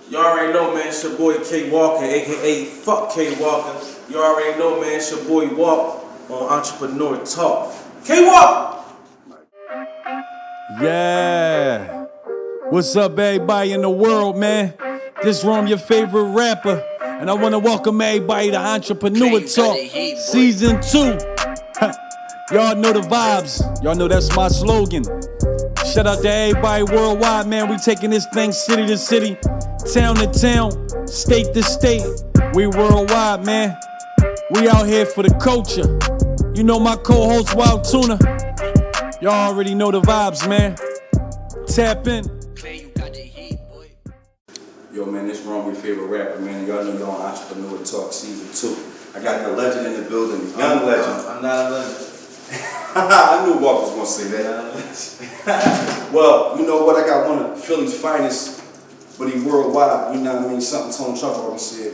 You already know, man, it's your boy KWALKER, aka Fuck KWALKER. You already know, man, it's your boy Walk on Entrepreneur Talk. KWALKER! Yeah. What's up, everybody in the world, man? This Rome, your favorite rapper. And I want to welcome everybody to Entrepreneur Talk Season 2. Y'all know the vibes. Y'all know that's my slogan. Shout out to everybody worldwide, man. We taking this thing city to city, town to town, state to state. We worldwide, man. We out here for the culture. You know my co-host, Wild Tuna. Y'all already know the vibes, man. Tap in. Yo, man, this Rome, your favorite rapper, man. Y'all know y'all on Entrepreneur Talk Season 2. I got the legend in the building, young legend. I'm not a legend. I knew Walk was gonna say that. Well, you know what? I got one of Philly's finest, but he worldwide. You know what I mean? Something Tone Trump always said: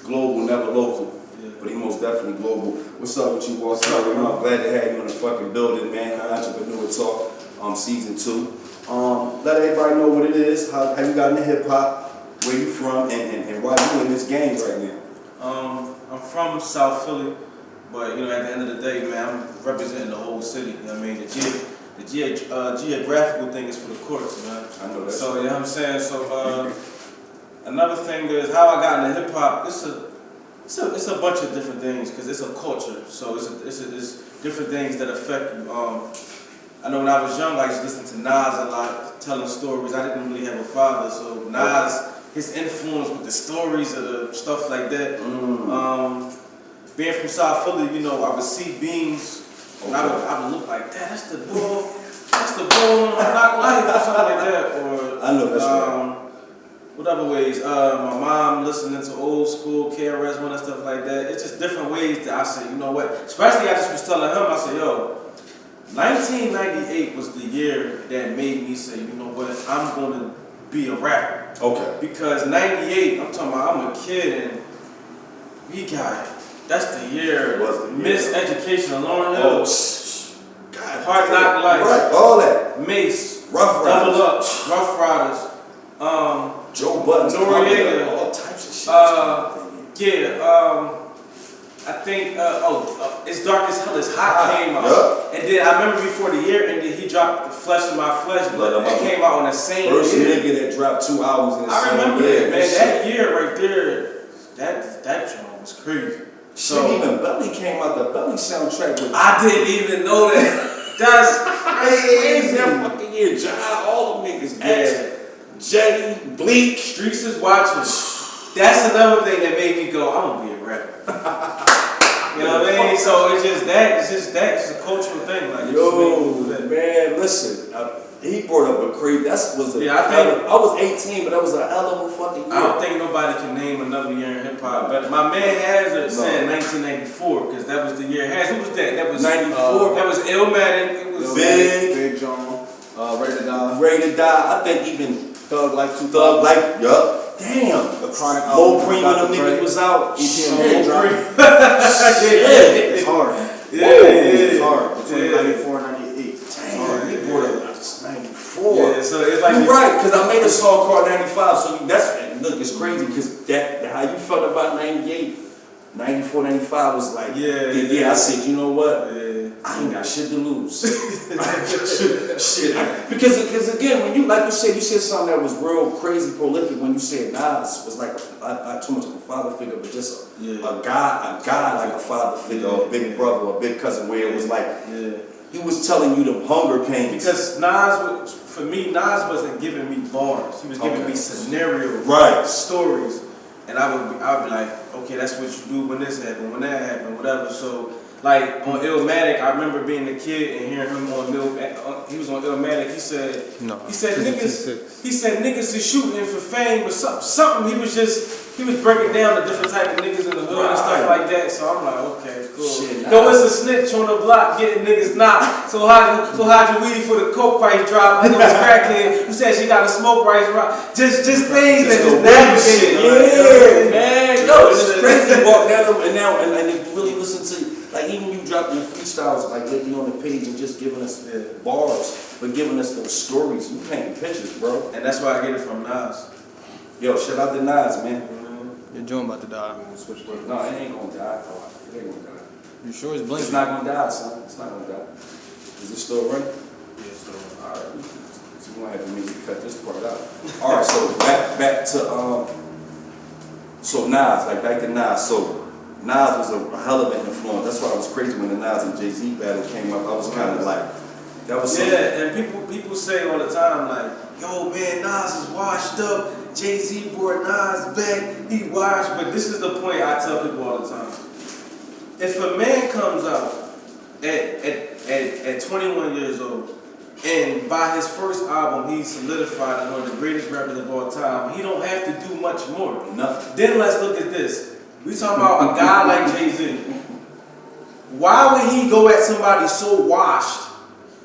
global, never local. Yeah. But he most definitely global. What's up with you, Walk? I'm glad to have you in the fucking building, man. Entrepreneur Talk, Season 2. Let everybody know what it is. How you got into hip hop? Where you from? And why you in this game right now? I'm from South Philly. But, you know, at the end of the day, man, I'm representing the whole city. You know what I mean? The geographical thing is for the courts, man. I know that. So, you know what I'm saying? So, another thing is how I got into hip-hop. It's a bunch of different things because it's a culture. So, it's different things that affect you. I know when I was young, I used to listen to Nas a lot, telling stories. I didn't really have a father, so Nas, his influence with the stories of the stuff like that. Being from South Philly, you know, I would see beans, and I would look like, that's the bull on Knock Life, or something like that. Or I know that's right. What other ways? My mom listening to old school KRS-One and stuff like that. It's just different ways that I say, you know what? Especially I just was telling him, I said, yo, 1998 was the year that made me say, you know what? I'm gonna be a rapper. Okay. Because 98, I'm talking about, I'm a kid and we got. That's the year. Miseducation of Lauren Hill. God, Hard Knock Life. Right, all that. Mace. Rough Riders. Double Up. Rough Riders. Joe Budden. Noriega. All types of shit. I think, It's Dark as Hell is Hot came out. And then I remember before the year ended, he dropped The Flesh of My Flesh, but it came out on the same First year. nigga that dropped 2 albums in the same year. I remember it, man. That year right there, that joint was crazy. So even Belly came out, the Belly soundtrack with I didn't even know that. That's crazy. That fucking year, John, all them niggas, Jetty, Bleak. Streets is watching. That's another thing that made me go, I'm gonna be a rapper. You know what I mean? So it's just that, it's a cultural thing. Like, yo, man, listen. He brought up a crazy. I was 18, but that was a hell of a fucking year. I don't think nobody can name another year in hip hop. But my man Hazard said 1994 because that was the year. Hazard, who was that? That was 94. That was Illmatic. It was Big John, Ready to Die. Ready to Die. I think even Thug Life 2000. Thug Life. Yup. Damn. The Chronic Low Cream when them niggas was out. EPM Low Cream. Shit. It's hard. It's hard. Between 94 and 98. Damn. He brought up 94. Yeah, so it's like you're right, because I made a song called 95, so look, it's crazy, because that how you felt about 98, 94, 95 was like, I said, you know what, I ain't got shit to lose. Because again, when you said something that was real crazy prolific when you said Nas was like, not too much of a father figure, but just a guy like a father figure, or a big brother, or a big cousin, where it was like, he was telling you them hunger pains. Because for me, Nas wasn't giving me bars. He was giving me scenarios, stories. And I would be like, okay, that's what you do when this happened, when that happened, whatever. So, like, on Illmatic, I remember being a kid and hearing him on he was on Illmatic, he said niggas is shooting for fame or something. He was breaking down the different type of niggas in the hood and stuff like that. So I'm like, okay, cool. Yo, it's a snitch on the block getting niggas knocked. So how'd you weedy for the coke price drop? I know it's crackhead who said she got a smoke price drop. Just things that just navigated. Yeah, man. No, it's crazy to walk down and if you really listen to, like, even you dropping the freestyles like lately on the page and just giving us bars, but giving us those stories. You painting pictures, bro. And that's why I get it from Nas. Yo, shout out to Nas, man. Your joint about to die. No, it ain't gonna die. It ain't gonna die. You sure it's It's blinking? not gonna die, son. It's not gonna die. Is it still running? Yeah, so. Alright. So you're gonna have to make me cut this part out. Alright, so back to so Nas, like back to Nas. So Nas was a hell of an influence. That's why it was crazy when the Nas and Jay-Z battle came up. I was kind of like, that was something. Yeah, and people say all the time like, yo man, Nas is washed up. Jay-Z brought Nas back. He washed, but this is the point I tell people all the time. If a man comes out at 21 years old and by his first album he's solidified as one of the greatest rappers of all time, he don't have to do much more. Nothing. Then let's look at this. We talking about a guy like Jay-Z. Why would he go at somebody so washed?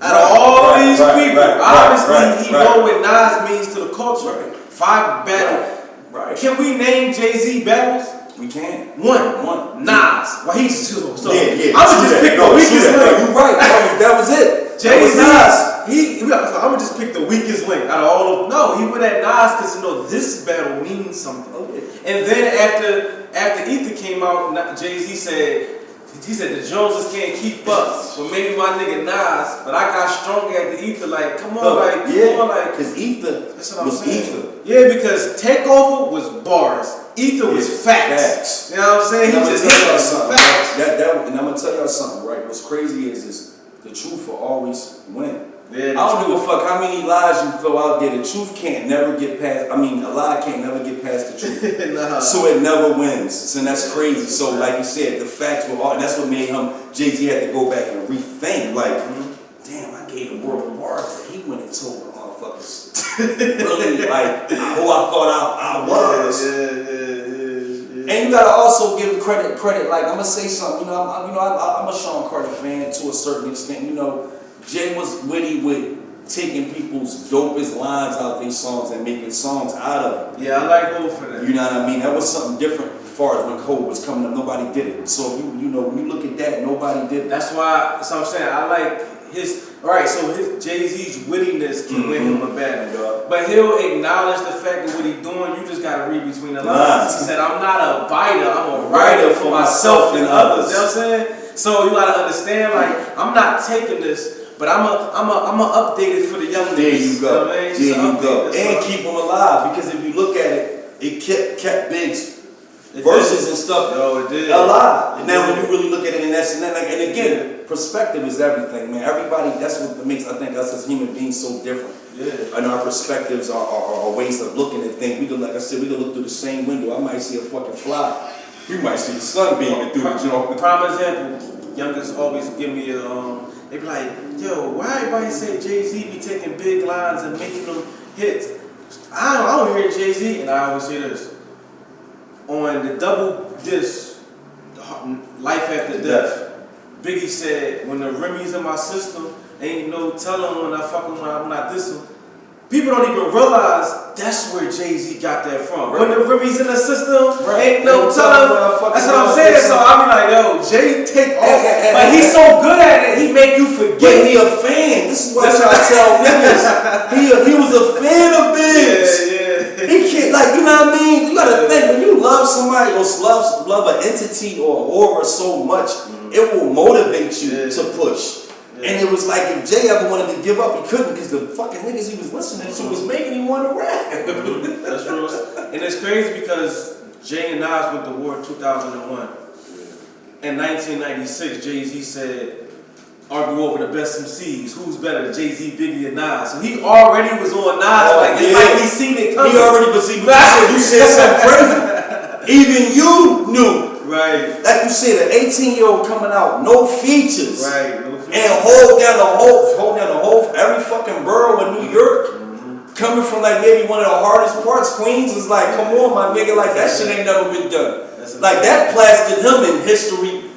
Out of all these people, obviously he know what Nas means to the culture. Five battle. Right. Can we name Jay-Z battles? We can. One. Nas. Well, he's so. Yeah. I would just pick the weakest link. You're right. That was it. Jay-Z. Nas. I'm gonna just pick the weakest link out of all of them. No, he went at Nas because you know this battle means something. And then after Ether came out, Jay-Z said. He said the Joneses can't keep up, but maybe my nigga Nas, but I got stronger at the Ether. Like, come on, like, come on, like, because Ether that's what I'm was saying. Ether. Yeah, because Takeover was bars, Ether was facts. You know what I'm saying? He just hit us facts. And I'm gonna tell y'all something, right? What's crazy is the truth will always win. Yeah, I don't give a fuck how many lies you throw out there. The truth can't never get past. I mean, a lie can't never get past the truth. Nah. So it never wins. And that's crazy. So like you said, the facts were all. And that's what made him. Jay-Z had to go back and rethink. Like, damn, I gave the world bars that he went and told the motherfuckers. Really, like who I thought I was. Yeah. And you gotta also give credit. Like I'm gonna say something. I'm a Sean Carter fan to a certain extent. You know. Jay was witty with taking people's dopest lines out of these songs and making songs out of them. Yeah, I like Cole for that. You know what I mean? That was something different as far as when Cole was coming up. Nobody did it. So when you look at that, nobody did it. That's why. So I'm saying I like his. All right, so his Jay-Z's wittiness can win him a battle, but he'll acknowledge the fact that what he's doing. You just gotta read between the lines. He said, "I'm not a biter. I'm a writer for myself and others." You know what I'm saying? So you gotta understand, like, I'm not taking this. But I'm a update it for the young niggas. There you go. You know what I mean? There you go. And keep them alive, because if you look at it, it kept Big's verses and stuff alive. And now when you really look at it, and again, perspective is everything, man. Everybody, that's what makes, I think, us as human beings so different. Yeah. And our perspectives are ways of looking at things. We can, like I said, we can look through the same window. I might see a fucking fly. You might see the sun beaming through the joint. Prime example, youngest always give me a they be like, yo, why everybody say Jay-Z be taking big lines and making them hits? I don't hear Jay-Z, and I always say this. On the double disc, Life After Death, Biggie said, when the Remy's in my system, ain't no telling when I fucking when I'm not this one. People don't even realize that's where Jay-Z got that from. When the Remy's in the system, ain't no telling. That's what I'm saying. So I be like, yo, Jay take off. But he's so good at it, he make you forget. But he a fan. This is what I tell niggas. He was a fan of Biggs. Yeah. He can't, like, you know what I mean? You gotta think, when you love somebody or love an entity or aura so much, it will motivate you to push. And it was like if Jay ever wanted to give up, he couldn't, because the fucking niggas he was listening to was making him want to rap. That's true. And it's crazy because Jay and Nas went to war in 2001. In 1996, Jay-Z said, argue over the best MCs. Who's better, Jay-Z, Biggie, and Nas? So he already was on Nas, he seen it coming. He already, but see, you said something crazy. Even you knew. Right. Like you said, an 18-year-old coming out, no features. Right, no features. And hold down the whole, every fucking borough in New York. Coming from like maybe one of the hardest parts, Queens, is like, come on, my nigga, like that shit ain't never been done. Like that plastered him in history,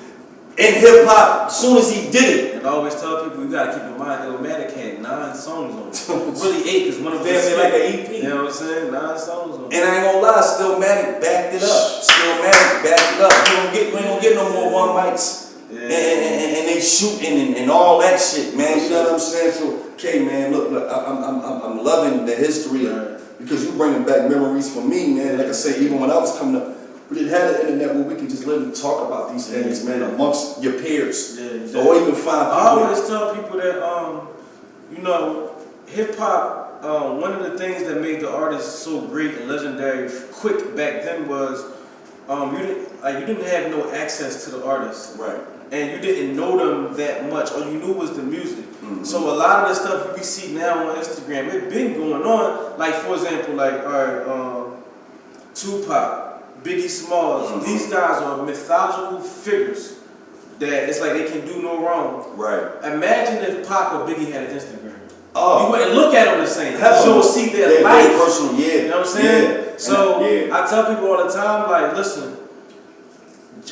in hip hop, as soon as he did it. And I always tell people, you gotta keep in mind, Illmatic had 9 songs on it. Really 8, because one of them was like an EP. You know what I'm saying? 9 songs on it. And I ain't gonna lie, Stillmatic backed it up. Stillmatic backed it up. You ain't gonna get no more one mics. Yeah. And they shooting and all that shit, man. You know what I'm saying? So K, man, look, I'm loving the history because you bringing back memories for me, man. Like I say, even when I was coming up, we didn't have the internet where we could just literally talk about these things, man, amongst your peers. Or even find people. I always tell people that, you know, hip hop, one of the things that made the artist so great and legendary quick back then was you didn't have no access to the artists. Right. And you didn't know them that much. All you knew was the music. So a lot of the stuff we see now on Instagram, it's been going on. Like, for example, like, Tupac, Biggie Smalls, these guys are mythological figures that it's like they can do no wrong. Right. Imagine if Pac or Biggie had an Instagram. Oh. You wouldn't look at them the same. You'll see their life. Personal, You know what I'm saying? Yeah. So I tell people all the time, like, listen,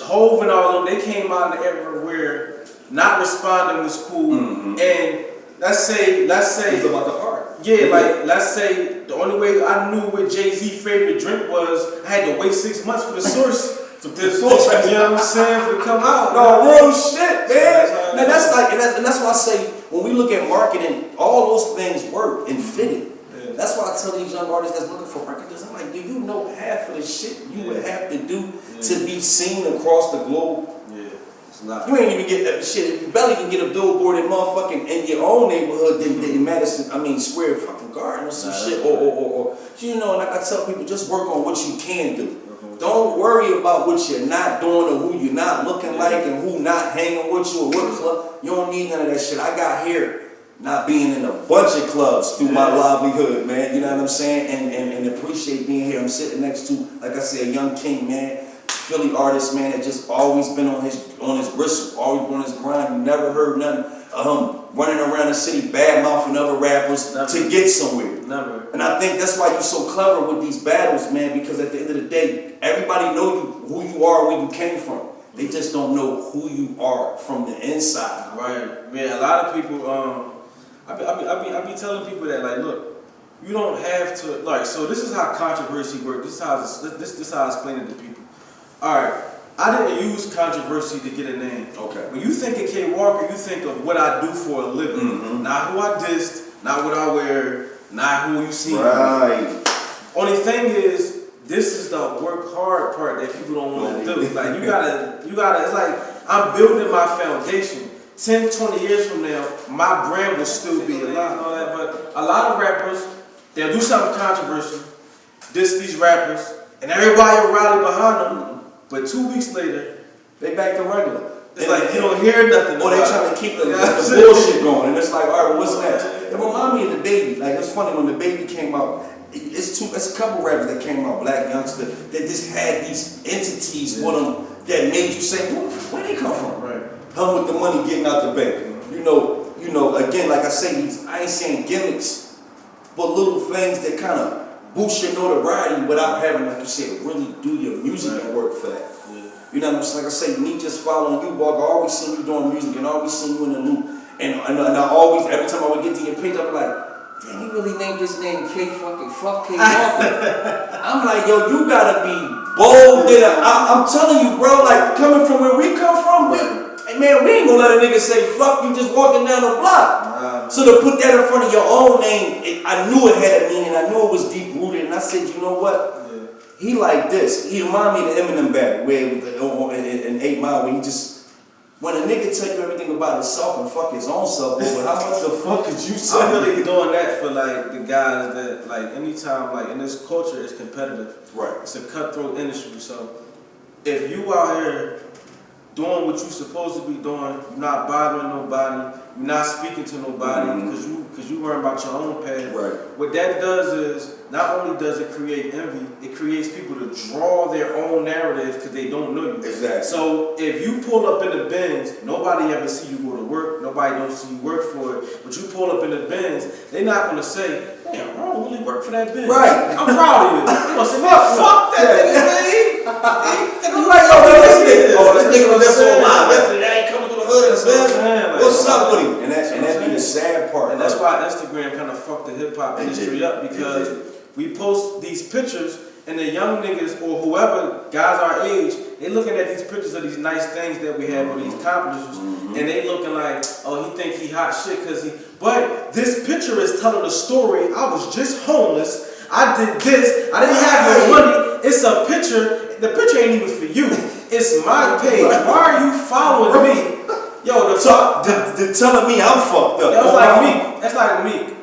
Hove and all of them, they came out in an era where not responding was cool. And let's say it's about the art. Yeah, like let's say the only way I knew what Jay-Z's favorite drink was, I had to wait 6 months for the source. You know what I'm saying? For it to come out. No, real shit, man. Now that's like, and that's why I say when we look at marketing, all those things work and fit it. That's why I tell these young artists that's looking for records, I'm like, do you know half of the shit you would have to do to be seen across the globe? You ain't even get that shit. You barely can get a billboard in motherfucking in your own neighborhood than Madison, Square fucking Garden or some shit. Or you know, like I tell people, just work on what you can do. Don't worry about what you're not doing or who you're not looking like and who not hanging with you or what club. You don't need none of that shit. I got here not being in a bunch of clubs through my livelihood, man. You know what I'm saying? And appreciate being here. I'm sitting next to, like I said, a young king, man. Philly artist, man, that just always been on his wrist, always on his grind. You never heard nothing of him running around the city bad mouthing other rappers to get somewhere. Never. And I think that's why you're so clever with these battles, man, because at the end of the day, everybody know you, who you are, where you came from. They just don't know who you are from the inside. Right. Yeah, a lot of people, I be telling people that, like, look, you don't have to, like, so this is how controversy works. This is how I explain it to people. All right, I didn't use controversy to get a name. Okay. When you think of K. Walker, you think of what I do for a living. Not who I dissed, not what I wear, not who you see. Right. Only thing is, this is the work hard part that people don't want to do. Like, you gotta, it's like, I'm building my foundation. 10, 20 years from now, my brand will still be alive and all that, but a lot of rappers, they'll do something controversial, diss these rappers, and everybody will rally behind them. But 2 weeks later, they back to regular. It's like you don't hear nothing. Or they trying to keep the bullshit going. And it's like, all right, what's next? It reminds me of The Baby. Like, it's funny, when The Baby came out, it's a couple rappers that came out, black youngsters, that just had these entities with them that made you say, where they come from? Right. Him with the money getting out the bank. You know, again, like I say, I ain't saying gimmicks, but little things that kind of boost your notoriety without having, like you said, really do your music and work for that. You know what I'm saying? Like I say, me just following you, Walker, I always seen you doing music and I always seen you in the loop. And I always, every time I would get to your page, I'd be like, damn, he really named his name K Walker. I'm like, yo, you gotta be bold. I'm telling you, bro, like, coming from where we come from, hey, man, we ain't gonna let a nigga say, fuck you just walking down the block. So to put that in front of your own name, I knew it had a meaning. I knew it was deep rooted. And I said, you know what? He like this. He reminded me of the Eminem battle where in 8 Mile, where he just, when a nigga tell you everything about himself and fuck his own self over, how much the fuck could you say? I'm really doing that for, like, the guys that, like, anytime, like, in this culture, it's competitive. Right. It's a cutthroat industry. So if you out here doing what you're supposed to be doing, you're not bothering nobody, you're not speaking to nobody because you worry about your own path. Right. What that does is, not only does it create envy, it creates people to draw their own narrative because they don't know you. Exactly. So if you pull up in the Benz, nobody ever see you go to work, nobody don't see you work for it, but you pull up in the Benz, they're not going to say, damn, I don't really work for that Benz. Right. I'm proud of you. They're going to say, fuck that nigga, man. You like, yo, this nigga was just so live yesterday. I ain't coming through the hood and stuff. What's up with him? And that be the sad part. And that's why Instagram kind of fucked the hip hop industry up, because we post these pictures and the young niggas or whoever, guys our age, they looking at these pictures of these nice things that we have with these accomplishments, and they looking like, oh, he think he hot shit because he. But this picture is telling a story. I was just homeless. I did this. I didn't have no money. It's a picture. The picture ain't even for you. It's my page. Why are you following me? Yo, they're telling me I'm fucked up. That's like Meek. That's like Meek.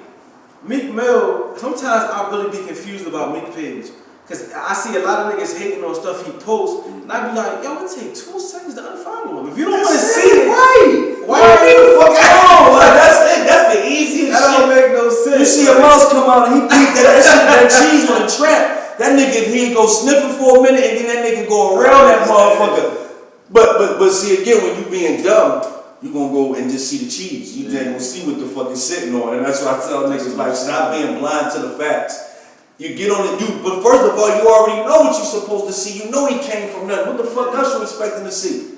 Meek Mill, sometimes I really be confused about Meek page. Because I see a lot of niggas hating on stuff he posts, and I be like, yo, it take 2 seconds to unfollow him. If you don't want to see it, why are you fuck on? Like, that's it. That's the easiest shit. That don't make no sense. You see a mouse come out and he beat that cheese with a trap. That nigga, he go sniffing for a minute and then that nigga go around that motherfucker. But see, again, when you being dumb, you gonna go and just see the cheese. You just gonna see what the fuck is sitting on. And that's why I tell niggas, like, stop being blind to the facts. You get on it, but first of all, you already know what you're supposed to see. You know he came from nothing. What the fuck else you expecting to see?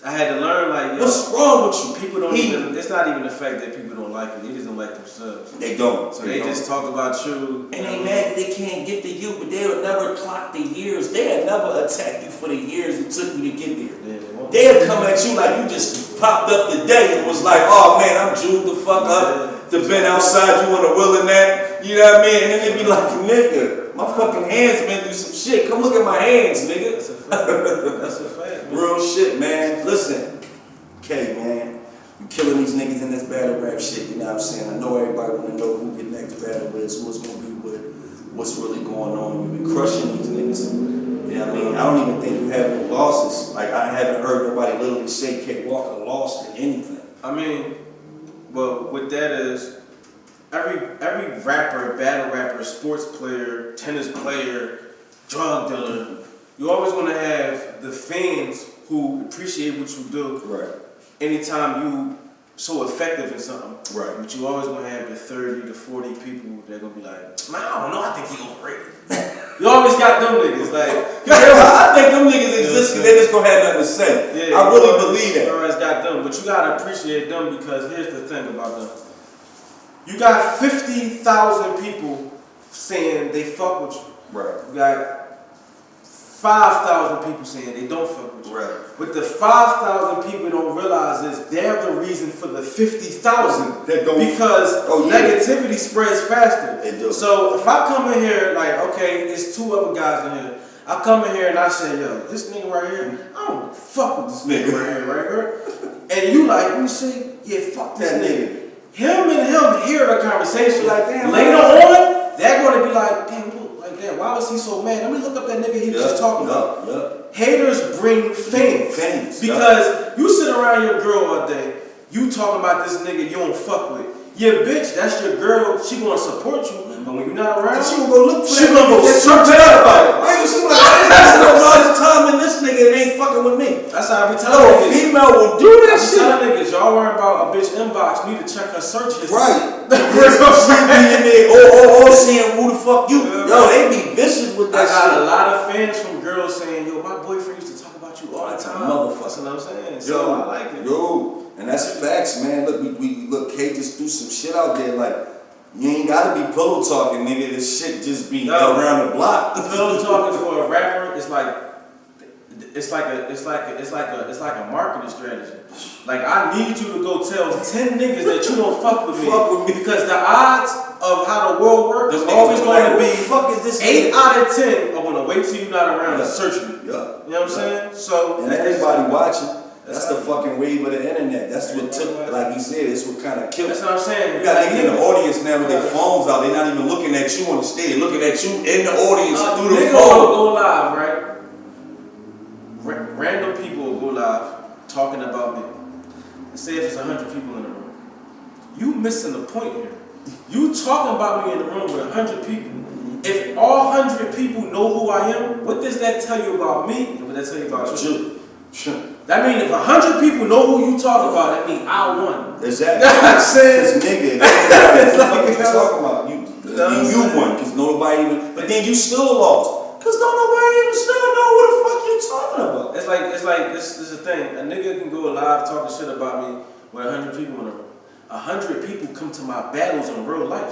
I had to learn, like, yo, what's wrong with you? People don't even, it's not even the fact that people don't like it. They just don't like themselves. They don't. So they just talk about you. And they mad that they can't get to you, but they'll never clock the years. They'll never attack you for the years it took you to get there. Yeah, they'll come at you like you just popped up today and was like, oh man, I'm jewed the fuck up. To been outside, you want to will in that, you know what I mean? And then they be like, nigga, my fucking hands been through some shit. Come look at my hands, nigga. That's a fact. That's a fact. Real shit, man. Listen, K, man, you killing these niggas in this battle rap shit, you know what I'm saying? I know everybody want to know who your next battle is, who it's going to be with, what's really going on. You've been crushing these niggas. You know what I mean? I don't even think you have no losses. Like, I haven't heard nobody literally say KWALKER lost in anything. I mean, well, what that is, every rapper, battle rapper, sports player, tennis player, drug dealer, you always want to have the fans who appreciate what you do. Right. Anytime you so effective in something. Right. But you always going to have the 30 to 40 people that are going to be like, man, I don't know, I think he gonna break it. You always got them niggas. Like, I think them niggas exist because they just don't have nothing to say. Yeah, I really believe that. You always got them. But you got to appreciate them because here's the thing about them. You got 50,000 people saying they fuck with you. Right. You got 5,000 people saying they don't fuck with you. Right. What the 5,000 people don't realize is they're the reason for the 50,000. Because negativity spreads faster. It does. So if I come in here like, okay, there's 2 other guys in here. I come in here and I say, yo, this nigga right here, I don't fuck with this nigga right here. And you say, yeah, fuck this nigga. Him and him hear the conversation. Like, damn, later on, they're going to be like, damn, damn, why was he so mad? Let me look up that nigga he was just talking about. Haters bring fame. Because you sit around your girl all day, you talking about this nigga you don't fuck with. Your bitch, that's your girl, she gonna support you, but when you're not around, she gonna go look for that nigga. She gonna go search about it. Right? She gonna spend all this time in this nigga and ain't fucking with me. That's how I be telling niggas. Female will do that shit. I be telling niggas, y'all worry about a bitch inbox, need to check her search history. Right. She be in there, seeing who the fuck you. Yo, they be vicious with that shit. I got a lot of fans from girls saying, yo, my boyfriend used to talk about you all the time. Motherfucker. You know what I'm saying? So I like it. Yo. And that's facts, man. Look, look, K just threw some shit out there. Like, you ain't gotta be pillow talking, nigga. This shit just be around the block. Pillow talking for a rapper is it's like a marketing strategy. Like, I need you to go tell 10 niggas that you don't fuck with me. Because the odds of how the world works is always going to be 8 out of 10 are gonna wait till you're not around to search me. You know what I'm saying? So and everybody watching. That's the fucking wave of the internet. That's what took, like he said, that's what kind of killed. That's what I'm saying. You got niggas in the audience now with their phones out. They're not even looking at you on the stage. They're looking at you in the audience through the phone. Go live, right? Random people will go live talking about me. Say if it's 100 people in the room. You missing the point here. You talking about me in the room with 100 people. If all 100 people know who I am, what does that tell you about me? And what does that tell you about you? That means if 100 people know who you talk about, that means I won. Exactly. That's this nigga. That's like what you talking about. You won because nobody even. But then you still lost because don't nobody even still know what the fuck you talking about. It's like this is the thing. A nigga can go live talking shit about me with 100 people in a room. 100 people come to my battles in real life.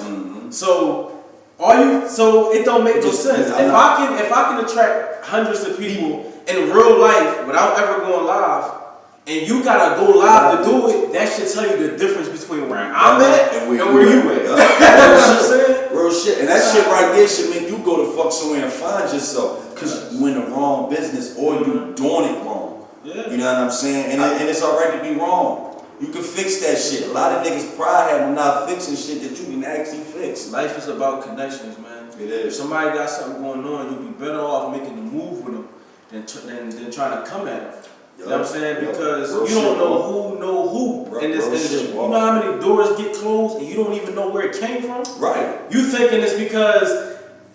So So it don't make no Just- sense. I'm If I can attract hundreds of people in real life without ever going live, and you gotta go live to do it, that should tell you the difference between where I'm at and where you at. You know what I'm saying? Real shit. And that shit right there should make you go to fuck somewhere and find yourself. Because you in the wrong business or you doing it wrong. Yeah. You know what I'm saying? And it's alright to be wrong. You can fix that shit. A lot of niggas pride have them not fixing shit that you can actually fix. Life is about connections, man. It is. If somebody got something going on, you'll be better off making a move with them than trying to come at them. You know what I'm saying? Because you don't know who in this industry. You know how many doors get closed and you don't even know where it came from? Right. You thinking it's because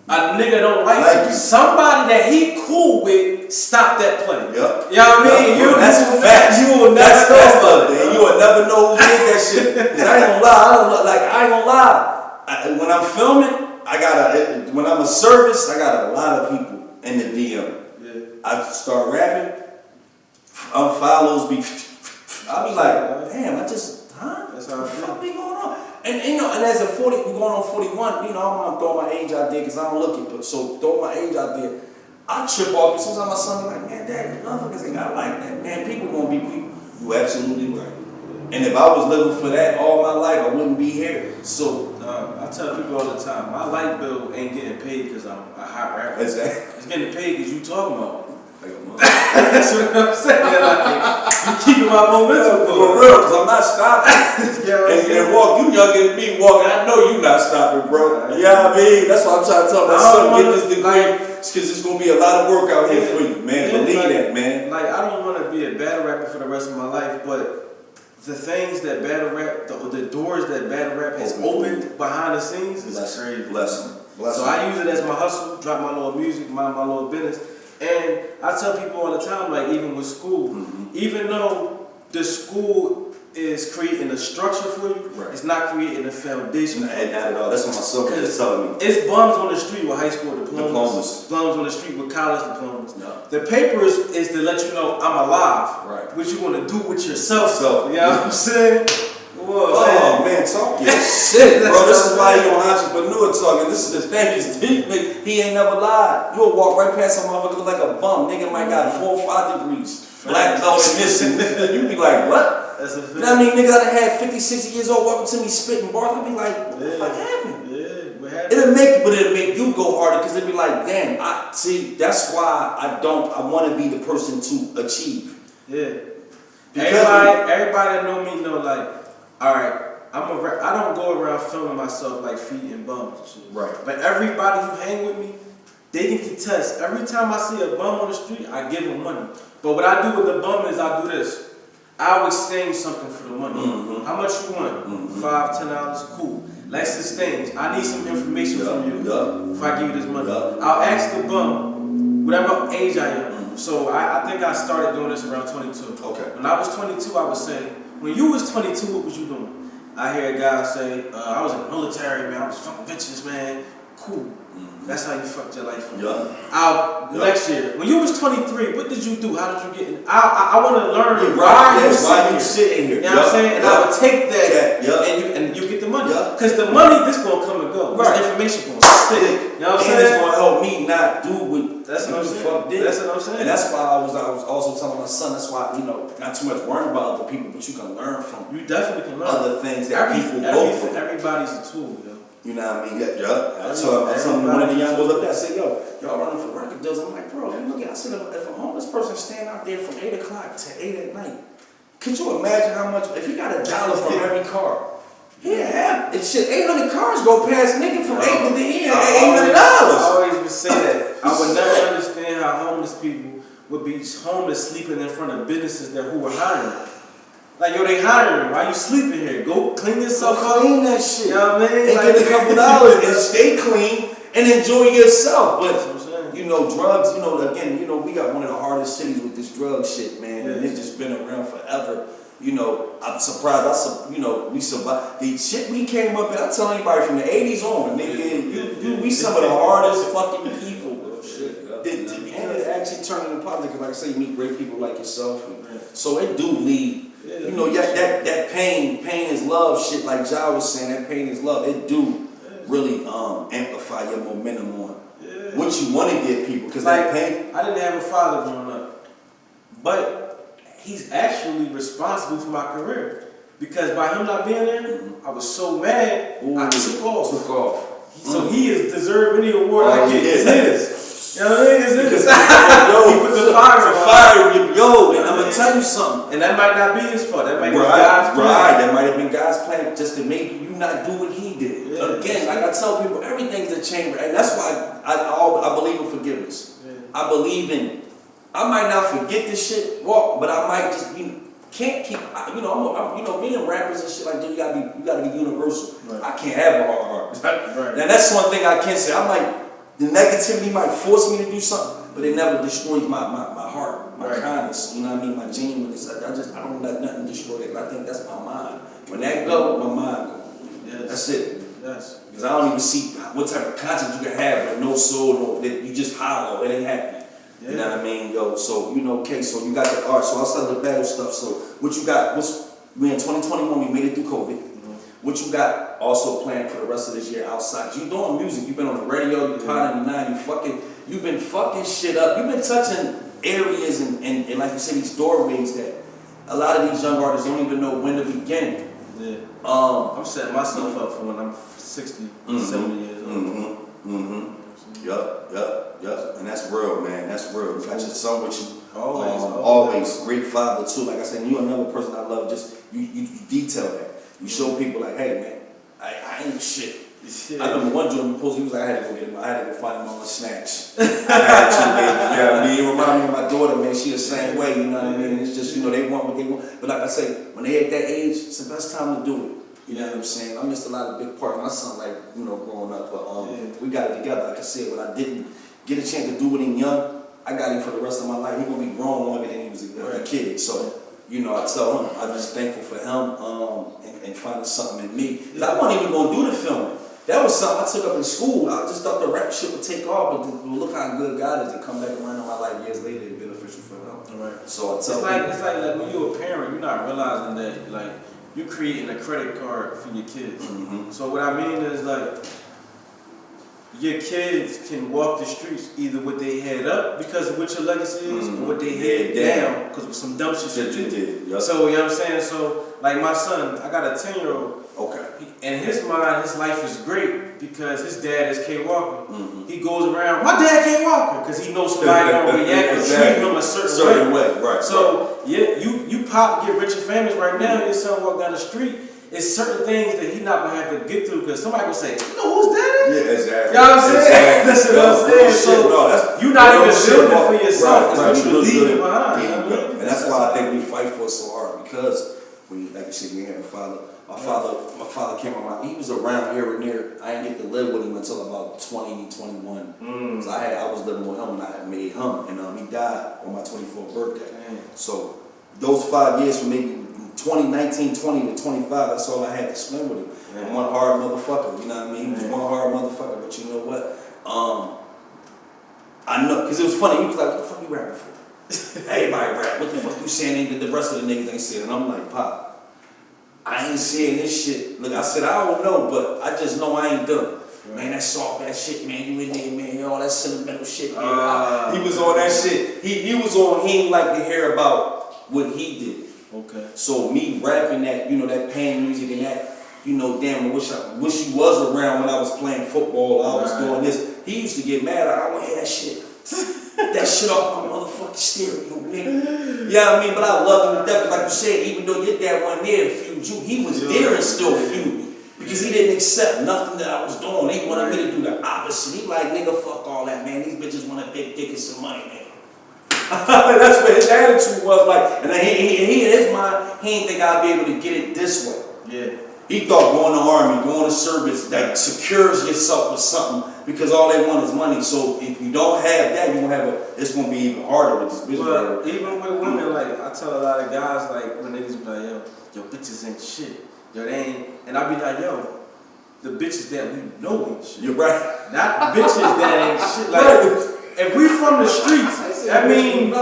a nigga don't like you. Somebody that he cool with stopped that play. Yep. You know what I mean? That's facts. You will never know about it. You will never know who did that shit. 'Cause I ain't gonna lie. I ain't gonna lie. When I'm filming, when I'm a service, I got a lot of people in the DM. Yeah. I start rapping. Follows be. I be like, damn, That's how what I the feel. fuck be going on? And you know, and as a 40, we going on 41, you know, I don't want to throw my age out there because I don't look it, but so throw my age out there. I trip off as soon as my son be like, man, dad, motherfuckers ain't got like that. Man, people gonna be people. You absolutely right. And if I was living for that all my life, I wouldn't be here. So I tell people all the time, my light bill ain't getting paid because I'm a hot rapper. exactly. It's getting paid because you talking about me. Like a mother. That's what I'm saying. Like, you keeping my momentum For real, because I'm not stopping. Yeah, and walk, you younger than me walking, I know you not stopping, bro. You know what I mean? That's why I'm trying to tell my son, get this degree, because it's going to be a lot of work out here for you, man. Believe that, man. Like, I don't want to be a battle rapper for the rest of my life, but the things that battle rap, the doors that battle rap has opened behind the scenes is crazy. Blessing. So I use it as my hustle, drop my little music, mind my little business. And I tell people all the time, like even with school, even though the school is creating a structure for you, it's not creating a foundation. Not at all. That's what my son is telling me. It's bums on the street with high school Diplomas. bums on the street with college diplomas. No. The papers is to let you know I'm alive. Right. What you gonna do with yourself? So, You know what I'm saying? Whoa, oh man, talk your shit, bro. This is why you on Entreprenuer talking. This is the thing. He ain't never lied. You'll walk right past some motherfucker look like a bum. Nigga might got 4 or 5 degrees. Black belt and missing. You be like, what? That's a You know what I mean? Nigga that had 50, 60 years old walking to me spitting bars. I'd be like, what the fuck happened? Yeah, what happened? It'll make you go harder because it'll be like, damn, that's why I want to be the person to achieve. Yeah. Because Everybody that know me know, like, all right, I don't go around filming myself like feet and bums and shit. Right. But everybody who hang with me, they can contest. Every time I see a bum on the street, I give them money. But what I do with the bum is I do this. I'll exchange something for the money. How much you want? $5, $10, cool. Let's exchange. I need some information from you if I give you this money. I'll ask the bum, whatever age I am. So I think I started doing this around 22. Okay. When I was 22, I was saying, when you was 22, what was you doing? I hear a guy say, I was in the military, man. I was fucking bitches, man. Cool. That's how you fucked your life up. Next year, when you was 23, what did you do? How did you get in? I want to learn why you sitting here. You know what I'm saying? And I would take that and you get the money. Because the money, this gonna come and go. This information gonna stick. You know what I'm saying? And it's gonna help me not do what that's what I'm saying. Fuck did. That's what I'm saying. And that's why I was also telling my son, that's why, you know, not too much worrying about other people, but you can learn from You definitely can learn other things that people go through. Everybody's a tool, yo. You know what I mean? I told one of the young boys up there, I said, yo, y'all running for record deals. I'm like, bro, you look at, I said, if a homeless person stand out there from 8 o'clock to 8 at night, could you imagine how much, if he got $1 from every car, it's shit, 800 cars go past nigga from 8 to the end, $800. I always would say that. I would never understand how homeless people would be homeless sleeping in front of businesses who were hiring. Like, yo, they hiring you. Why you sleeping here? Go clean yourself up. Clean that shit. You know what I mean? And like, get a couple dollars and stay clean and enjoy yourself. But, that's what I'm saying. you know, drugs, you know, again, you know, we got one of the hardest cities with this drug shit, man. And it's just been around forever. You know, I'm surprised. We survived. The shit we came up in, I tell anybody from the 80s on, nigga, we some of the hardest fucking people. And it actually turned into politics. Like I say, you meet great people like yourself. So it do lead. You know, that pain is love shit, like Ja was saying, that pain is love. It do really amplify your momentum on what you want to get people. Because like, pain. I didn't have a father growing up, but he's actually responsible for my career. Because by him not being there, I was so mad, I took off. So he is deserve any award I get. It's his. You know what I mean? It's his. He put the fire in yo, and I'm gonna tell you something. And that might not be his fault. That might be God's plan. Right, that might have been God's plan just to make you not do what he did. Yeah. Again, like I tell people, everything's a chamber. And that's why I believe in forgiveness. Yeah. I believe in, I might not forget this shit, but I might just can't keep, being rappers and shit like that, you gotta be universal. Right. I can't have a hard heart. Right. Now that's one thing I can say. I'm like, the negativity might force me to do something, but it never destroys my heart, my kindness, you know what I mean, my genuineness. I don't let nothing destroy that. I think that's my mind. When that go, my mind go. Yes. That's it. Yes. Because I don't even see what type of content you can have, but no soul, that you just hollow. It ain't happening. Yeah. You know what I mean, yo? So, okay, so you got the art. So outside of the battle stuff, so what you got, we in 2021, we made it through COVID. Mm-hmm. What you got also planned for the rest of this year outside? You doing music, you've been on the radio, you're pounding the nine, you've been fucking shit up. You've been touching areas and like you said, these doorways that a lot of these young artists don't even know when to begin. Yeah. I'm setting myself up for when I'm 60, 70 years old. Yup. And that's real, man. That's real. You got your son with you. Always. Great father, too. Like I said, you're another person I love. Just, you detail that. You show people, like, hey, man, I ain't shit. I remember one dude he was like, I had to go find him all the snacks. I had to, baby. You know what I mean? It reminded me of my daughter, man. She the same way, you know what I mean? It's just, they want what they want. But like I say, when they at that age, it's the best time to do it. You know what I'm saying? I missed a lot of big parts of my son, like, growing up. But we got it together. Like I said, when I didn't get a chance to do it in young, I got him for the rest of my life. He's going to be grown longer than he was a kid. So, I tell him, I'm just thankful for him and finding something in me. Because I wasn't even going to do the filming. That was something I took up in school. I just thought the rap shit would take off, but look how good God is to come back around in my life years later and beneficial for him. Right. So I tell him. It's like when you're a parent, you're not realizing that, like, you're creating a credit card for your kids. Mm-hmm. So what I mean is, like, your kids can walk the streets either with their head up because of what your legacy is, or with their head down because of some dumb shit you did. Yep. So, you know what I'm saying? So, like my son, I got a 10-year-old. Okay. In his mind, his life is great because his dad is KWALKER. Mm-hmm. He goes around, my dad KWALKER, because he knows somebody gonna react or treat him a certain way. Right. So you pop, get rich and famous right now. Your son walk down the street. It's certain things that he's not gonna have to get through because somebody gonna say, you know whose dad is? Yeah, exactly. You know what I'm saying? That's what I'm saying. So you're not even building for yourself. It's what you're leaving behind. And that's why I think we fight for it so hard because like you said, we had a father. My father came around. He was around here and there. I didn't get to live with him until about 20, 21. So I was living with him and I had made him. And he died on my 24th birthday. So those 5 years from maybe 20, 20 to 25, that's all I had to spend with him. And one hard motherfucker, you know what I mean? He was one hard motherfucker, but you know what? I know, because it was funny. He was like, what the fuck you rapping for? Everybody rap. What the fuck you saying? The rest of the niggas ain't saying. And I'm like, Pop, I ain't saying this shit. Look, I said, I don't know, but I just know I ain't done. Man, that soft ass shit, man. You in there, man. All that sentimental shit, man. He was on that shit. He was on, he ain't like to hear about what he did. Okay. So me rapping that, that pain music and that, damn, I wish you was around when I was playing football. I was doing this. He used to get mad. I want to hear that shit. That shit off my motherfucking stereo, nigga. You know what I mean? But I loved him to death. Like you said, even though your dad wasn't there to feud you, he was there and still feud me. Because he didn't accept nothing that I was doing. He wanted me to do the opposite. He like, nigga, fuck all that, man. These bitches want a big dick and some money, man. That's what his attitude was like. And he in his mind, he didn't think I'd be able to get it this way. Yeah. He thought going to army, going to service, that secures yourself with something because all they want is money. So if you don't have that, it's going to be even harder with this business. Well, even with women, like, I tell a lot of guys, like, when niggas be like, yo, bitches ain't shit. Yo, they ain't. And I be like, yo, the bitches that we know ain't shit. You're right. Not bitches that ain't shit. Like, if we from the streets, that means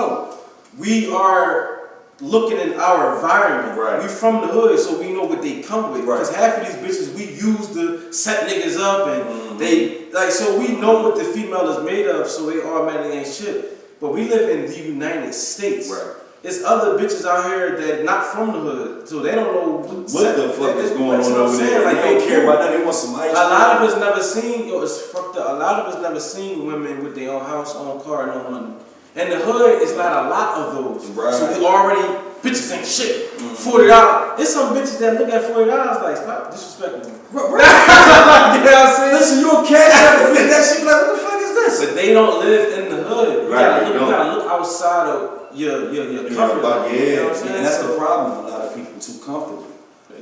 we are looking in our environment. Right. We from the hood, so we know what they come with. Right. Because half of these bitches we use to set niggas up, and they like, so we know what the female is made of, so they automatically ain't shit. But we live in the United States. Right. There's other bitches out here that not from the hood, so they don't know what the fuck is going on over there? Like, they don't care about that. They want some ice. A lot of us never seen, yo, it's fucked up. A lot of us never seen women with their own house, own car, no money. And the hood is not a lot of those. Right. So we already, bitches ain't shit. $40. There's some bitches that look at $40 like, stop disrespecting me. You know what I'm saying? Listen, you a cash out with that shit. Like, what the fuck is this? But they don't live in the hood. You Right, gotta look outside of your comfort zone. You know what I'm saying? And that's the problem. A lot of people too comfortable.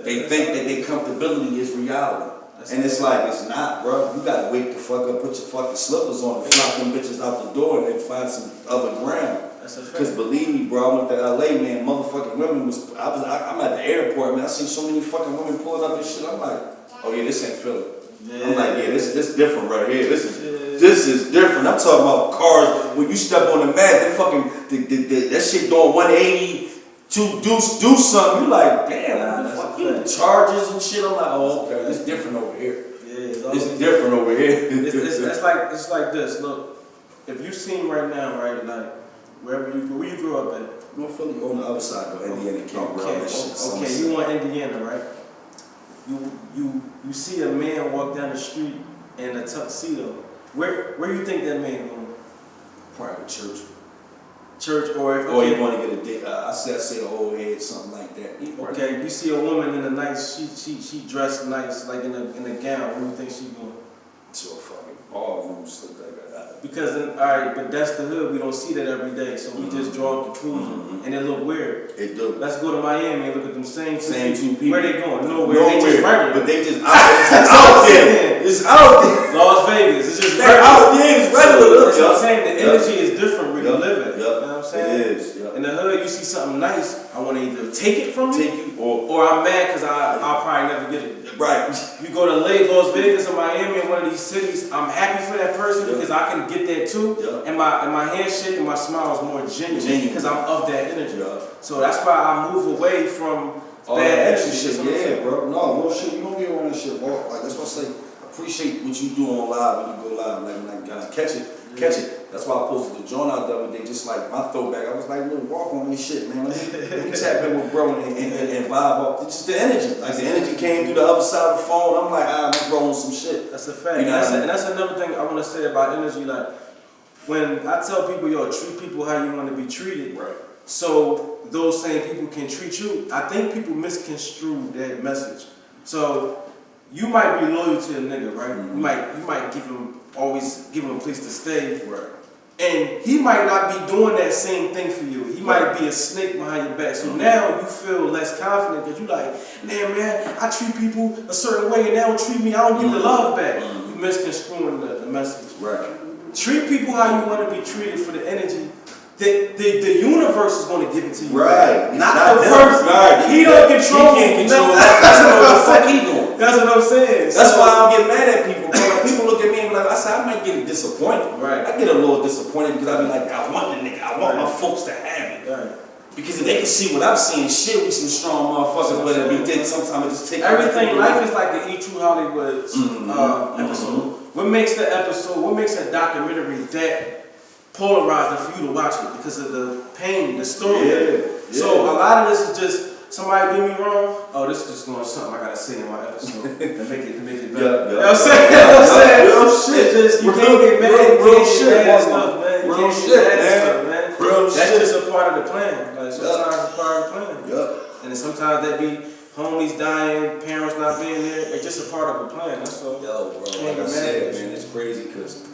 They think that their comfortability is reality. And it's like, it's not, bro. You gotta wake the fuck up, put your fucking slippers on, and flop them bitches out the door, and then find some other ground. That's a fact. Because believe me, bro, I went to LA, man. Motherfucking women was. I'm at the airport, man. I seen so many fucking women pulling up this shit. I'm like, oh yeah, this ain't Philly. I'm like, yeah, this different right here. This is different. I'm talking about cars. When you step on the mat, that fucking that shit doing 180. Do something, you like, damn, what the fuck, you charges and shit. I'm like, oh, okay, it's different over here. Yeah, it's different over here. it's like this. Look, if you seen right now, right, like where you grew up at? North Philly on the other side though, Indiana, Okay, you want Indiana, right? You see a man walk down the street in a tuxedo. Where you think that man going? Private church. Church or you want to get a dick? I say an old head, something like that. Okay, you see a woman in a nice, she dressed nice, like in a gown. Where do you think she going? To a fucking ballroom, stuff like that. Because all right, but that's the hood. We don't see that every day, so we just draw up the conclusion, and it look weird. It do. Let's go to Miami and look at them same two people. Where they going? Nowhere. They just regular. But they just out there. It's out there. Las Vegas. It's just regular. Out there. It's regular. That's what I'm saying. The energy is different where you live it. You know what I'm saying? It is. In the hood, you see something nice, I want to either take it from you, or I'm mad because I'll probably never get it. Right. You go to Las Vegas or Miami or one of these cities, I'm happy for that person because I can get there too. And my handshake and my smile is more genuine because I'm of that energy. So that's why I move away from bad energy shit. Yeah, bro. No shit. You don't get around this shit, bro. Like, that's what I say. Appreciate what you do on live when you go live. Like catch it. That's why I posted the joint out the other day, just like my throwback. I was like, little walk on this shit, man. Let me tap in with bro and vibe off. It's just the energy. Like, the energy came through the other side of the phone. I'm like, I'm rolling some shit. That's a fact. You know and that's another thing I want to say about energy. Like, when I tell people, yo, treat people how you want to be treated. Right. So those same people can treat you. I think people misconstrue that message. So you might be loyal to a nigga, right? You might always give him a place to stay. Right. And he might not be doing that same thing for you. He might be a snake behind your back. So now you feel less confident because you like, man, I treat people a certain way and they don't treat me, I don't get the love back. You misconstruing the message. Right. Treat people how you want to be treated for the energy. The universe is going to give it to you. Right. Not the person. Right. He don't control. He can't control that. That's what the fuck he doing. That's what I'm saying. That's why I don't get mad at people, bro. Like, people look at me and be like, I might get disappointed. Right. I get a little disappointed because I be like, I want the nigga. I want my folks to have it. Right. Because if they can see what I'm seeing, shit, we some strong motherfuckers. But if we did, sometimes it just take everything. Life is like the E True Hollywood episode. What makes a documentary that polarizing for you to watch it? Because of the pain, the story. Yeah. So a lot of this is just somebody did me wrong. Oh, this is just going something I gotta say in my episode to make it better. You know what I'm saying? Real shit. You can't get mad. Real shit, man. Real shit, man. That's just a part of the plan. Like, sometimes it's part of the plan. Yep. And then sometimes that be homies dying, parents not being there. It's just a part of the plan. That's all. Yo, bro, like I said, man, it's crazy because.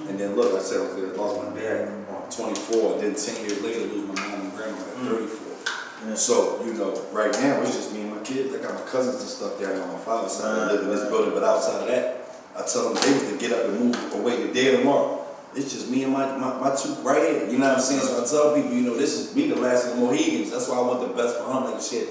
And then look, I said I lost my dad on 24. Then 10 years later, lose my mom and grandma at 34. Yeah. So, you know, right now it's just me and my kids. I got my cousins and stuff down on my father's side that live in this building. But outside of that, I tell them they was to get up and move away today or tomorrow. It's just me and my two right here. You know what I'm saying? So I tell people, you know, this is me, the last of the Mohegans. That's why I want the best for him. Like I said,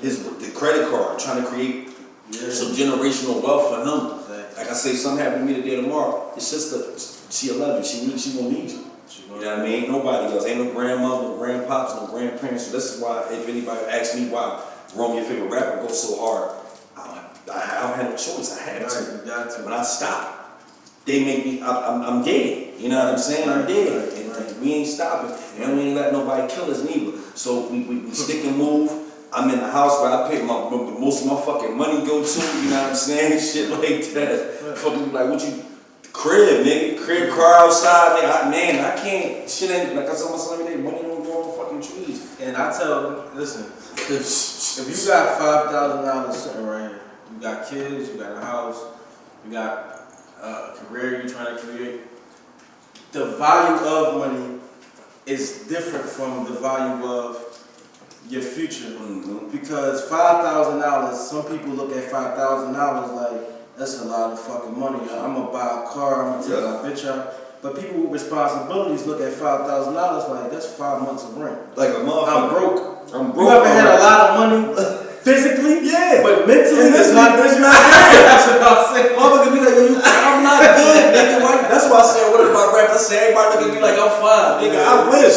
is the credit card, trying to create some generational wealth for him. Like I say, something happened to me today or tomorrow. Your sister, she 11, she won't need you. You know what I mean? Ain't nobody else. Ain't no grandmother, no grandpops, no grandparents. So this is why, if anybody asks me why Rome, your favorite rapper, goes so hard, I don't have no choice. I had to. You got to. When I stop, they make me, I'm dead. You know what I'm saying? I'm dead. And we ain't stopping. And we ain't let nobody kill us neither. So we stick and move. I'm in the house where I pay most of my fucking money go to. You know what I'm saying? Shit like that. Fucking like, what you... Crib, nigga. Crib, car outside, nigga. I can't. Shit ain't, like I told my son every day, money don't grow on fucking trees. And I tell them, listen, if you got $5,000 sitting right here, you got kids, you got a house, you got a career you're trying to create, the value of money is different from the value of your future. Because $5,000, some people look at $5,000 like, that's a lot of fucking money. I'm gonna buy a car, I'm gonna take my bitch out. But people with responsibilities look at $5,000 like, that's 5 months of rent. Like a motherfucker. I'm broke. I'm broke. You ever had a lot of money physically? Yeah. But mentally, That's it's not not good. That's what I'm saying. Motherfucker be like, I'm not good, nigga. Right? That's why I said, what about rap? I said, everybody look at me like I'm fine, nigga. I wish.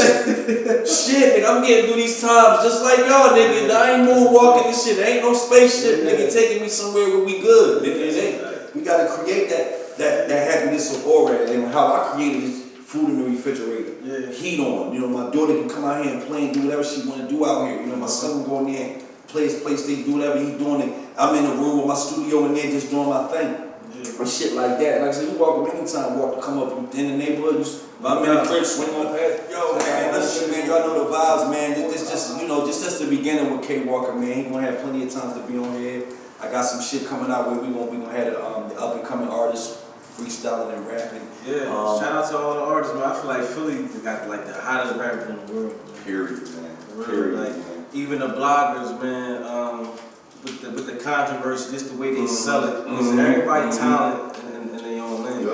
Shit, nigga, I'm getting through these times just like y'all, nigga. I ain't moonwalking this shit. There ain't no spaceship, nigga, taking me somewhere where we good, nigga. We gotta create that happiness of aura, and how I created this food in the refrigerator, heat on. You know, my daughter can come out here and play and do whatever she wanna do out here. You know, my son can go in there and play his PlayStation, do whatever he's doing. And I'm in the room with my studio in there just doing my thing. And shit like that. Like I said, you walk up anytime, come up in the neighborhood, if I'm in the crib, swing on past, yo, man, that's shit, man, y'all know the vibes, man. This just, you know, just the beginning with KWALKER, man. He gonna have plenty of times to be on here. I got some shit coming out where we gonna have the up and coming artists freestyling and rapping. Yeah, shout out to all the artists, man. I feel like Philly got like the hottest rapper in the world. Period, man. Period, like, man. Even the bloggers, man, with the controversy, just the way they sell it. Everybody talented in their own lane.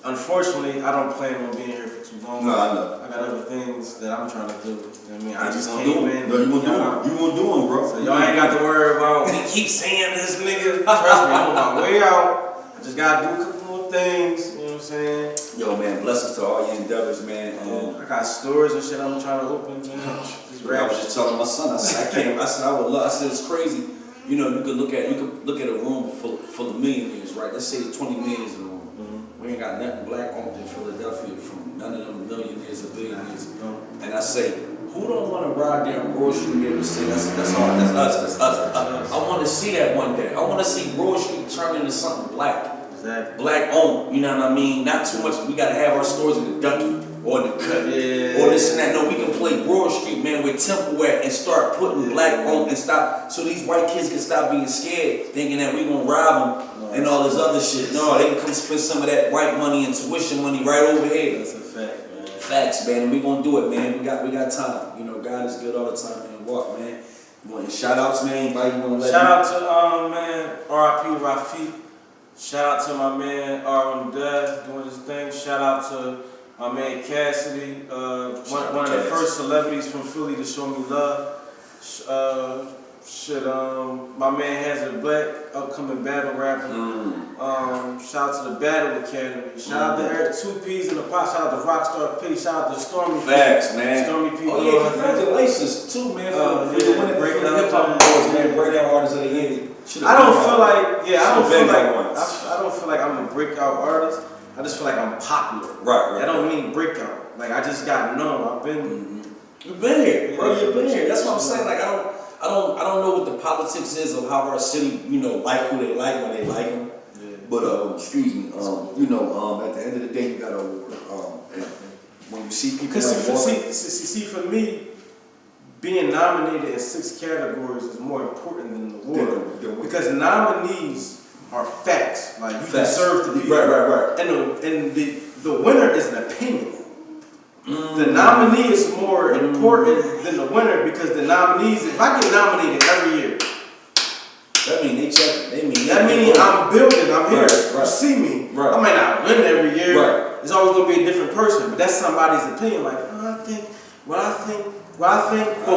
Unfortunately, I don't plan on being here for too long. No, I know. I got other things that I'm trying to do. You know what I mean? I just gonna came do in. No, you gonna do them. You gonna do them, bro. So y'all ain't got to worry about me keep saying this, nigga. Trust me, I'm on my way out. I just gotta do a couple more things. You know what I'm saying? Yo, man, blessings to all your endeavors, man. I got stores and shit I'm trying to open, man. I was just telling my son, I said I would love. I said it's crazy. You know, you could look at a room full of millionaires, right? Let's say 20 millions in the room. We ain't got nothing black owned in Philadelphia from none of them millionaires or billionaires. And I say, who don't want to ride down Broad Street and be able to say that's us. I want to see that one day. I want to see Broad Street turn into something black. Exactly. Black owned, you know what I mean? Not too much. We gotta have our stores in the Ducky or the Cut or this and that. No, we can play Broad Street, man, with Temple at and start putting black owned and stop, so these white kids can stop being scared, thinking that we gonna rob them and all this other shit. No, they can come spend some of that white money and tuition money right over here. That's a fact, man. Facts, man, and we gonna do it, man. We got time. You know, God is good all the time, man. Walk, man. Shout outs, man. Anybody you wanna let Shout out to man, R.I.P. Rafiq. Shout out to my man R.M. Death doing his thing. Shout out to my man Cassidy, one of the first celebrities from Philly to show me love. My man Hazard Black, upcoming battle rapper. Shout out to the Battle Academy. Shout out to Eric 2Ps in the pot. Shout out to Rockstar P. Shout out to Stormy P. Facts, man. Stormy P. Oh yeah, congratulations too, man. For the winning hip hop awards, man. Breakout artist of the year. I don't feel like I'm a breakout artist. I just feel like I'm popular. Right. I don't mean breakout. Like I just got known. I've been. You've been here, bro. You've been here. That's what I'm saying. Like I don't know what the politics is of how our city, you know, like who they like when they like them. Yeah. But excuse me. You know, at the end of the day, you gotta and when you see people. See, for me, being nominated in 6 categories is more important than the award. Because nominees are facts. Like you deserve to be right. And the winner is an opinion. The nominee is more important than the winner because the nominees, if I get nominated every year, that means they check. That means I'm building. I'm here. Right. You see me. Right. I might not win every year. Right. It's always gonna be a different person, but that's somebody's opinion. Like, what I think, but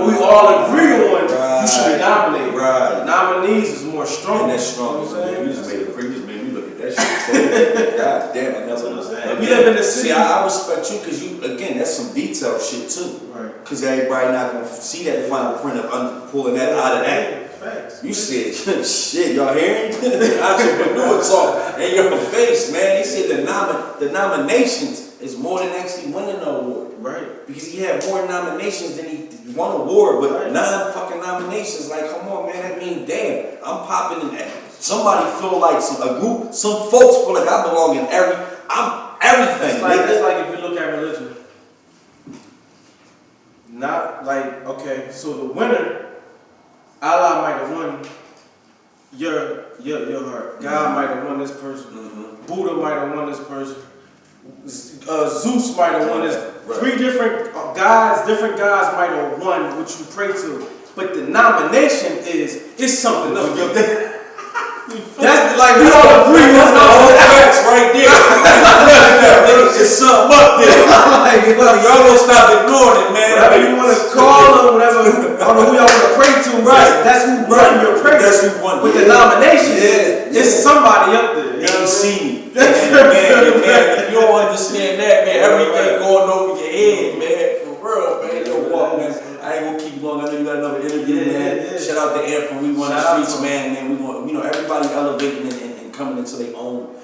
we all agree on you should be nominated. Right. Nominees is more strong. And that's strong. You just made it crazy, man. You look at that shit. God damn, I never understand. We live in the city. See, I respect you because you, again, that's some detailed shit too. Right. Because everybody not gonna see that final print of pulling that out of that. Facts. You said, shit, y'all hearing? Entrepreneur talk in your face, man. He said the nominations is more than actually winning the award. Right. Because he had more nominations than he won award, but Right. 9 fucking nominations. Like, come on, man. That means, damn, I'm popping in that. Somebody feel like a group, some folks feel like I belong in I'm everything. It's like if you look at religion. Not like, okay, so the winner, Allah might have won your heart. God might have won this person. Buddha might have won this person. Zeus might have won this. Right. 3 different gods, might have won what you pray to. But the nomination it's something else. That's like we all agree on the whole facts right there. It's something up there. Y'all gonna stop ignoring it, man. Whatever you want to call them, whatever. I don't know who y'all want to pray to. Right. That's who won your prayer. That's who won. With the nomination, it's somebody up there. You know what see me. Man, if you don't understand that, man, everything going over your head, man. For real, man. Yo, walk, man. I ain't gonna keep going. I know you got another interview, man. Shout out to Anthem. We run the streets, man. We want, everybody elevating and coming into their own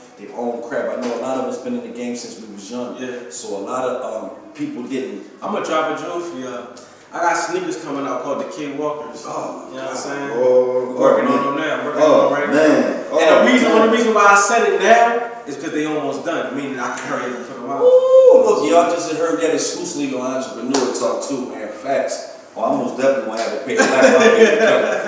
crap. I know a lot of us been in the game since we was young. Yeah. So a lot of people didn't. I'm gonna drop a jewel for y'all. I got sneakers coming out called the KWALKERs. Oh, you know what I'm saying? Oh, working on them now. Working on them right now. And the only reason why I said it now is because they almost done. Meaning I can hurry up and put them out. Ooh, look, y'all just heard that exclusively on Entrepreneur Talk too, man. Facts. Well, I'm most definitely gonna have a pair of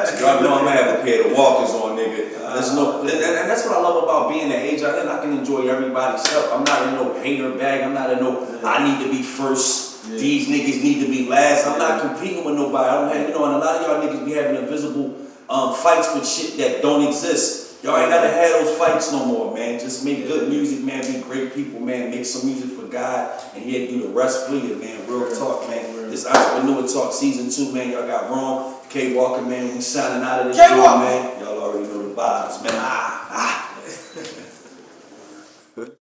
so y'all know I'm gonna have a pair of walkers on, nigga. There's no, and that's what I love about being the age I'm in. I can enjoy everybody's stuff. I'm not in no hater bag. I'm not in no, I need to be first. Yeah. These niggas need to be last. I'm not competing with nobody. I don't have, and a lot of y'all niggas be having invisible fights with shit that don't exist. Y'all ain't gotta have those fights no more, man. Just make good music, man. Be great people, man. Make some music for God, and he'll do the rest for you, man. Real talk, man. This Entrepreneur Talk Season 2, man. Y'all got Ron, KWALKER, man. We signing out of this show, man. Y'all already know the vibes, man.